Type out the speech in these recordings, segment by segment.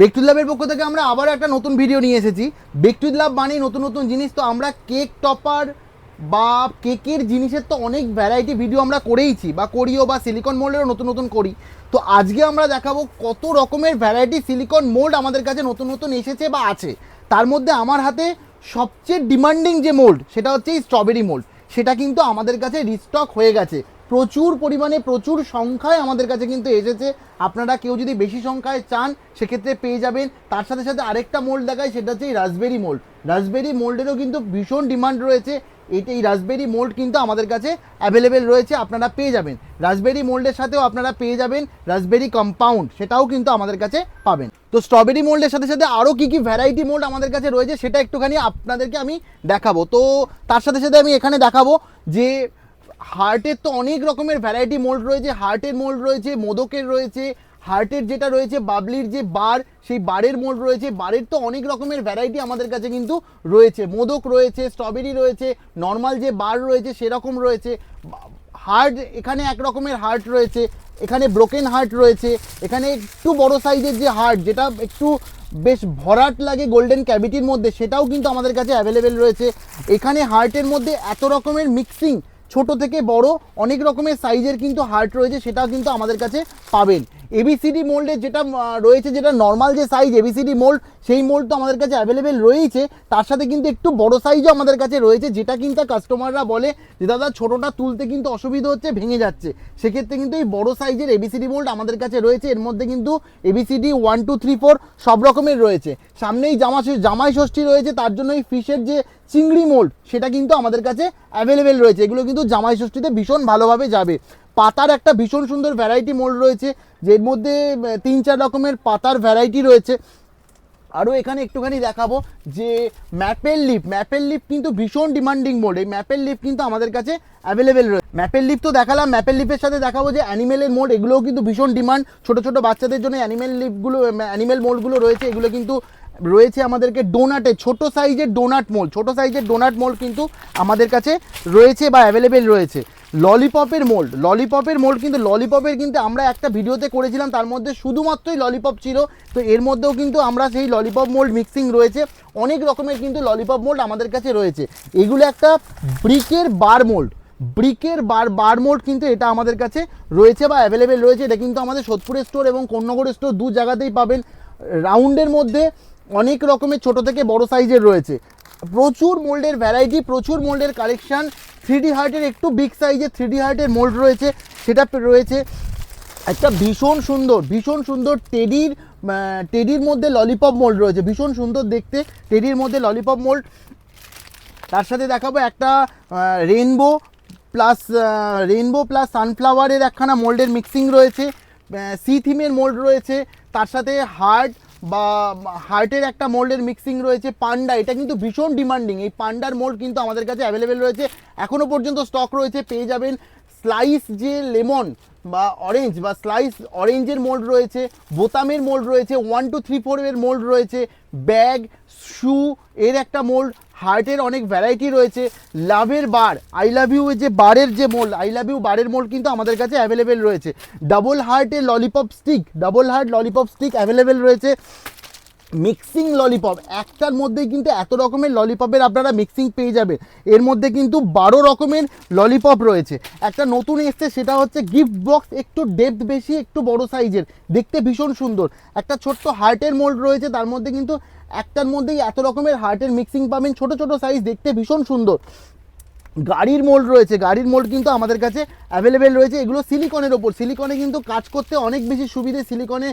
বেকটুইথ ল্যাবের পক্ষ থেকে আমরা আবার একটা নতুন ভিডিও নিয়ে এসেছি। বেকটুইথ ল্যাব মানেই নতুন নতুন জিনিস। তো আমরা কেক টপার বা কেকের জিনিসের তো অনেক ভ্যারাইটি ভিডিও আমরা করেইছি বা করিও, বা সিলিকন মোল্ডেরও নতুন নতুন করি। তো আজকে আমরা দেখাবো কত রকমের ভ্যারাইটি সিলিকন মোল্ড আমাদের কাছে নতুন নতুন এসেছে বা আছে। তার মধ্যে আমার হাতে সবচেয়ে ডিমান্ডিং যে মোল্ড সেটা হচ্ছে এই স্ট্রবেরি মোল্ড। সেটা কিন্তু আমাদের কাছে রিস্টক হয়ে গেছে, প্রচুর পরিমাণে প্রচুর সংখ্যায় আমাদের কাছে কিন্তু এসেছে। আপনারা কেউ যদি বেশি সংখ্যায় চান সেক্ষেত্রে পেয়ে যাবেন। তার সাথে সাথে আরেকটা মোল্ড দেখায়, সেটা হচ্ছে এই রাসবেরি মোল্ড। রাসবেরি মোল্ডেরও কিন্তু ভীষণ ডিমান্ড রয়েছে। এই রাসবেরি মোল্ড কিন্তু আমাদের কাছে অ্যাভেলেবেল রয়েছে, আপনারা পেয়ে যাবেন। রাসবেরি মোল্ডের সাথেও আপনারা পেয়ে যাবেন রাসবেরি কম্পাউন্ড, সেটাও কিন্তু আমাদের কাছে পাবেন। তো স্ট্রবেরি মোল্ডের সাথে সাথে আরও কী কী ভ্যারাইটি মোল্ড আমাদের কাছে রয়েছে সেটা একটুখানি আপনাদেরকে আমি দেখাবো। তো তার সাথে সাথে আমি এখানে দেখাবো যে হার্টের তো অনেক রকমের ভ্যারাইটি মোল্ড রয়েছে। হার্টের মোল্ড রয়েছে, মোদকের রয়েছে, হার্টের যেটা রয়েছে বাবলির যে বার, সেই বারের মোল্ড রয়েছে। বারের তো অনেক রকমের ভ্যারাইটি আমাদের কাছে কিন্তু রয়েছে। মোদক রয়েছে, স্ট্রবেরি রয়েছে, নর্মাল যে বার রয়েছে সেরকম রয়েছে। হার্ট, এখানে এক রকমের হার্ট রয়েছে, এখানে ব্রোকেন হার্ট রয়েছে, এখানে একটু বড় সাইজের যে হার্ট যেটা একটু বেশ ভরাট লাগে গোল্ডেন ক্যাভিটির মধ্যে, সেটাও কিন্তু আমাদের কাছে অ্যাভেলেবেল রয়েছে। এখানে হার্টের মধ্যে এত রকমের মিক্সিং, ছোট থেকে বড় অনেক রকমের সাইজের কিন্তু হার্ট রয়েছে, সেটাও কিন্তু আমাদের কাছে পাবেন। এবিসিডি মোল্ডের যেটা রয়েছে, যেটা নর্মাল যে সাইজ এবিসিডি মোল্ড, সেই মোল্ড তো আমাদের কাছে অ্যাভেলেবেল রয়েছে। তার সাথে কিন্তু একটু বড় সাইজও আমাদের কাছে রয়েছে, যেটা কিন্তু কাস্টমাররা বলে যে দাদা ছোটোটা তুলতে কিন্তু অসুবিধা হচ্ছে, ভেঙে যাচ্ছে। সেক্ষেত্রে কিন্তু এই বড় সাইজের এবিসিডি মোল্ড আমাদের কাছে রয়েছে। এর মধ্যে কিন্তু এবিসিডি 1, 2, 3, 4 সব রকমের রয়েছে। সামনেই জামাই ষষ্ঠী রয়েছে, তার জন্য এই ফিশের যে চিংড়ি মোল্ড সেটা কিন্তু আমাদের কাছে অ্যাভেলেবেল রয়েছে। এগুলো কিন্তু জামাই ষষ্ঠীতে ভীষণ ভালোভাবে যাবে। পাতার একটা ভীষণ সুন্দর ভ্যারাইটি মোল্ড রয়েছে, যের মধ্যে 3-4 রকমের পাতার ভ্যারাইটি রয়েছে। আরও এখানে একটুখানি দেখাবো যে ম্যাপেল লিফ কিন্তু ভীষণ ডিমান্ডিং মোল্ড। এই ম্যাপেল লিফ কিন্তু আমাদের কাছে অ্যাভেলেবেল রয়েছে। ম্যাপেল লিফ তো দেখালাম, ম্যাপেল লিফের সাথে দেখাবো যে অ্যানিমেলের মোল্ড। এগুলোও কিন্তু ভীষণ ডিমান্ড, ছোটো ছোটো বাচ্চাদের জন্য অ্যানিমেল মোল্ডগুলো রয়েছে। এগুলো কিন্তু রয়েছে আমাদেরকে ডোনাটের ছোট সাইজের ডোনাট মোল্ড কিন্তু আমাদের কাছে রয়েছে বা অ্যাভেলেবেল রয়েছে। ললিপপের মোল্ড কিন্তু ললিপপের কিন্তু আমরা একটা ভিডিওতে করেছিলাম, তার মধ্যে শুধুমাত্রই ললিপপ ছিল। তো এর মধ্যেও কিন্তু আমরা সেই ললিপপ মোল্ড মিক্সিং রয়েছে। অনেক রকমের কিন্তু ললিপপ মোল্ড আমাদের কাছে রয়েছে। এগুলো একটা ব্রিকের বার মোল্ড কিন্তু এটা আমাদের কাছে রয়েছে বা অ্যাভেলেবেল রয়েছে। এটা কিন্তু আমাদের সোদপুরের স্টোর এবং কোন্নগর স্টোর দু জায়গাতেই পাবেন। রাউন্ডের মধ্যে অনেক রকমের ছোট থেকে বড় সাইজের রয়েছে। প্রচুর মোল্ডের ভ্যারাইটি, প্রচুর মোল্ডের কালেকশান। 3D হার্টের একটু বিগ সাইজের 3D হার্টের মোল্ড রয়েছে, সেটা রয়েছে। একটা ভীষণ সুন্দর টেডির মধ্যে ললিপপ মোল্ড রয়েছে, ভীষণ সুন্দর দেখতে টেডির মধ্যে ললিপপ মোল্ড। তার সাথে দেখাবো একটা রেনবো প্লাস সানফ্লাওয়ারের একখানা মোল্ডের মিক্সিং রয়েছে। সি থিমের মোল্ড রয়েছে। তার সাথে হার্টের একটা মোল্ডের মিক্সিং রয়েছে। পান্ডা, এটা কিন্তু ভীষণ ডিমান্ডিং। এই পান্ডার মোল্ড কিন্তু আমাদের কাছে অ্যাভেলেবেল রয়েছে, এখনও পর্যন্ত স্টক রয়েছে, পেয়ে যাবেন। স্লাইস যে লেমন বা অরেঞ্জ বা স্লাইস অরেঞ্জের মোল্ড রয়েছে। বোতামের মোল্ড রয়েছে। 1, 2, 3, 4 এর মোল্ড রয়েছে। ব্যাগ, শু এর একটা মোল্ড। হার্টের অনেক ভ্যারাইটি রয়েছে। লাভের বার, আই লাভ ইউ যে বারের যে মোল্ড, আই লাভ ইউ বারের মোল্ড কিন্তু আমাদের কাছে অ্যাভেলেবেল রয়েছে। ডাবল হার্টের ললিপপ স্টিক অ্যাভেলেবেল রয়েছে। মিক্সিং ললিপপ, একটার মধ্যেই কিন্তু এত রকমের ললিপপের আপনারা মিক্সিং পেয়ে যাবেন। এর মধ্যে কিন্তু 12 রকমের ললিপপ রয়েছে। একটা নতুন এসছে, সেটা হচ্ছে গিফট বক্স, একটু ডেপথ বেশি, একটু বড় সাইজের, দেখতে ভীষণ সুন্দর। একটা ছোট্ট হার্টের মোল্ড রয়েছে, তার মধ্যে কিন্তু একটার মধ্যেই এত রকমের হার্টের মিক্সিং পাবেন, ছোট ছোট সাইজ, দেখতে ভীষণ সুন্দর। গাড়ির মোল্ড রয়েছে, গাড়ির মোল্ড কিন্তু আমাদের কাছে অ্যাভেলেবেল রয়েছে। এগুলো সিলিকনের ওপর, সিলিকনে কিন্তু কাজ করতে অনেক বেশি সুবিধে। সিলিকনে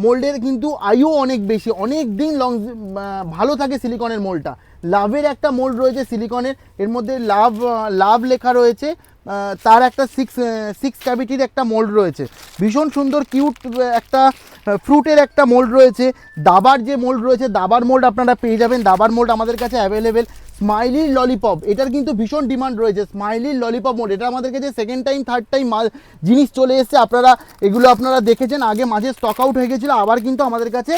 মোল্ডের কিন্তু আয়ু অনেক বেশি, অনেক দিন ভালো থাকে সিলিকনের মোল্ডটা। লাভের একটা মোল্ড রয়েছে সিলিকনের, এর মধ্যে লাভ লেখা রয়েছে। তার একটা সিক্স ক্যাভিটির একটা মোল্ড রয়েছে, ভীষণ সুন্দর কিউট একটা ফ্রুটের একটা মোল্ড রয়েছে। দাবার যে মোল্ড রয়েছে, দাবার মোল্ড আপনারা পেয়ে যাবেন, দাবার মোল্ড আমাদের কাছে অ্যাভেলেবেল। স্মাইলির ললিপপ, এটার কিন্তু ভীষণ ডিমান্ড রয়েছে। স্মাইলির ললিপপ মোল্ড, এটা আমাদের কাছে সেকেন্ড টাইম থার্ড টাইম জিনিস চলে এসছে। আপনারা দেখেছেন, আগে মাঝে স্টক আউট হয়ে গেছিলো, আবার কিন্তু আমাদের কাছে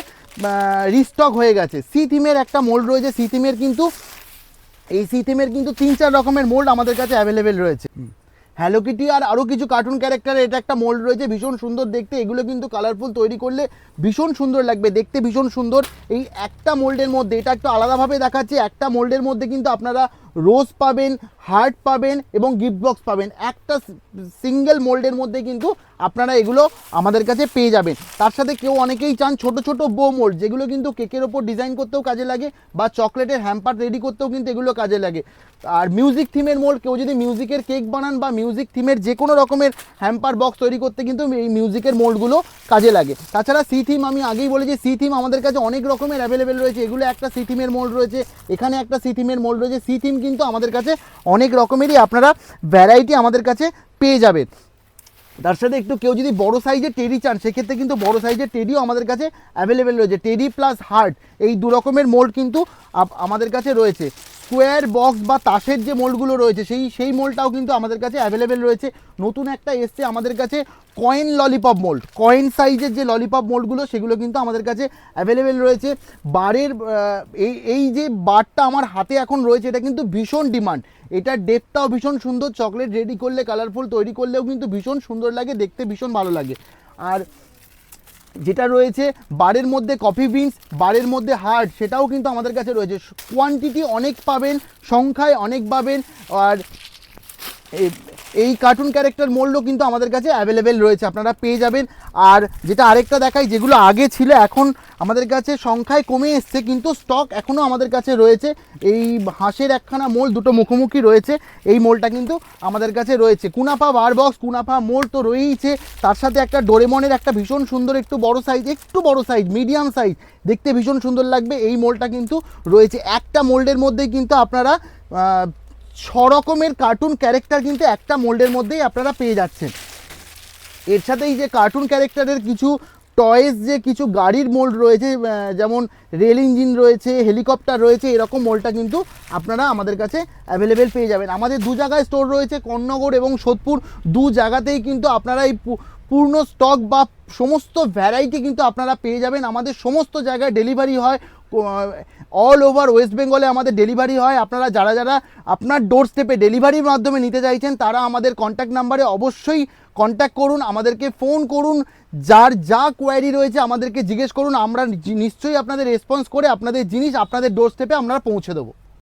রিস্টক হয়ে গেছে। সি থিমের একটা মোল্ড রয়েছে। সি থিমের কিন্তু 3-4 রকমের মোল্ড আমাদের কাছে অ্যাভেলেবেল রয়েছে। হ্যালো কিটি আর আরও কিছু কার্টুন ক্যারেক্টারের এটা একটা মোল্ড রয়েছে, ভীষণ সুন্দর দেখতে। এগুলো কিন্তু কালারফুল তৈরি করলে ভীষণ সুন্দর লাগবে, দেখতে ভীষণ সুন্দর। এই একটা মোল্ডের মধ্যে, এটা একটু আলাদাভাবে দেখাচ্ছে, একটা মোল্ডের মধ্যে কিন্তু আপনারা রোজ পাবেন, হার্ট পাবেন এবং গিফট বক্স পাবেন। একটা সিঙ্গেল মোল্ডের মধ্যে কিন্তু আপনারা এগুলো আমাদের কাছে পেয়ে যাবেন। তার সাথে কেউ অনেকেই চান ছোট ছোট বো মোল্ড, যেগুলো কিন্তু কেকের ওপর ডিজাইন করতেও কাজে লাগে বা চকলেটের হ্যাম্পার রেডি করতেও কিন্তু এগুলো কাজে লাগে। আর মিউজিক থিমের মোল্ড, কেউ যদি মিউজিকের কেক বানান বা মিউজিক থিমের যে কোনো রকমের হ্যাম্পার বক্স তৈরি করতে কিন্তু এই মিউজিকের মোল্ডগুলো কাজে লাগে। তাছাড়া সি থিম, আমি আগেই বলেছি সি থিম আমাদের কাছে অনেক রকমের অ্যাভেলেবেল রয়েছে। এগুলো একটা সি থিমের মোল্ড রয়েছে, এখানে একটা সি থিমের মোল্ড রয়েছে। সি থিম কিন্তু আমাদের কাছে অনেক রকমেরই আপনারা ভ্যারাইটি আমাদের কাছে পেয়ে যাবেন। তার সাথে একটু কেউ যদি বড় সাইজের টেডি চান, সেক্ষেত্রে কিন্তু বড় সাইজের টেডিও আমাদের কাছে অ্যাভেলেবেল রয়েছে। টেডি প্লাস হার্ট, এই দু রকমের মোল্ড কিন্তু আমাদের কাছে রয়েছে। স্কোয়ার বক্স বা তাসের যে মোল্ডগুলো রয়েছে সেই মোল্ডটাও কিন্তু আমাদের কাছে অ্যাভেলেবেল রয়েছে। নতুন একটা এসছে আমাদের কাছে কয়েন ললিপপ মোল্ড, কয়েন সাইজের যে ললিপপ মোল্ডগুলো সেগুলো কিন্তু আমাদের কাছে অ্যাভেলেবেল রয়েছে। বারের এই যে বারটা আমার হাতে এখন রয়েছে, এটা কিন্তু ভীষণ ডিমান্ড। এটার ডেপটাও ভীষণ সুন্দর, চকলেট রেডি করলে কালারফুল তৈরি করলেও কিন্তু ভীষণ সুন্দর লাগে, দেখতে ভীষণ ভালো লাগে। আর যেটা রয়েছে বারের মধ্যে কফি বিনস, বারের মধ্যে হার্ট, সেটাও কিন্তু আমাদের কাছে রয়েছে। কোয়ান্টিটি অনেক পাবেন, সংখ্যায় অনেক পাবেন। আর এই কার্টুন ক্যারেক্টার মোল্ডও কিন্তু আমাদের কাছে অ্যাভেলেবেল রয়েছে, আপনারা পেয়ে যাবেন। আর যেটা আরেকটা দেখাই, যেগুলো আগে ছিল এখন আমাদের কাছে সংখ্যায় কমে এসছে, কিন্তু স্টক এখনও আমাদের কাছে রয়েছে। এই হাঁসের একখানা মোল্ড, দুটো মুখোমুখি রয়েছে, এই মোল্ডটা কিন্তু আমাদের কাছে রয়েছে। কুনাফা বার বক্স, কুনাফা মোল্ড তো রয়েইছে, তার সাথে একটা ডোরেমনের একটা ভীষণ সুন্দর একটু বড় সাইজ মিডিয়াম সাইজ, দেখতে ভীষণ সুন্দর লাগবে, এই মোল্ডটা কিন্তু রয়েছে। একটা মোল্ডের মধ্যেই কিন্তু আপনারা 6 রকমের কার্টুন ক্যারেক্টার কিন্তু একটা মোল্ডের মধ্যেই আপনারা পেয়ে যাচ্ছেন। এর সাথে এই যে কার্টুন ক্যারেক্টারের কিছু টয়েস, যে কিছু গাড়ির মোল্ড রয়েছে, যেমন রেল ইঞ্জিন রয়েছে, হেলিকপ্টার রয়েছে, এরকম মোল্ডটা কিন্তু আপনারা আমাদের কাছে অ্যাভেলেবেল পেয়ে যাবেন। আমাদের দু জায়গায় স্টোর রয়েছে, কর্ণনগর এবং সোদপুর, দু জায়গাতেই কিন্তু আপনারা এই পূর্ণ স্টক বা সমস্ত ভ্যারাইটি কিন্তু আপনারা পেয়ে যাবেন। আমাদের সমস্ত জায়গায় ডেলিভারি হয়, অল ওভার ওয়েস্ট বেঙ্গলে আমাদের ডেলিভারি হয়। আপনারা যারা আপনার ডোর স্টেপে ডেলিভারির মাধ্যমে নিতে চাইছেন, তারা আমাদের কন্ট্যাক্ট নাম্বারে অবশ্যই কন্ট্যাক্ট করুন, আমাদেরকে ফোন করুন, যার যা কোয়ারি রয়েছে আমাদেরকে জিজ্ঞেস করুন, আমরা নিশ্চয়ই আপনাদের রেসপন্স করে আপনাদের জিনিস আপনাদের ডোর স্টেপে আমরা পৌঁছে দেবো।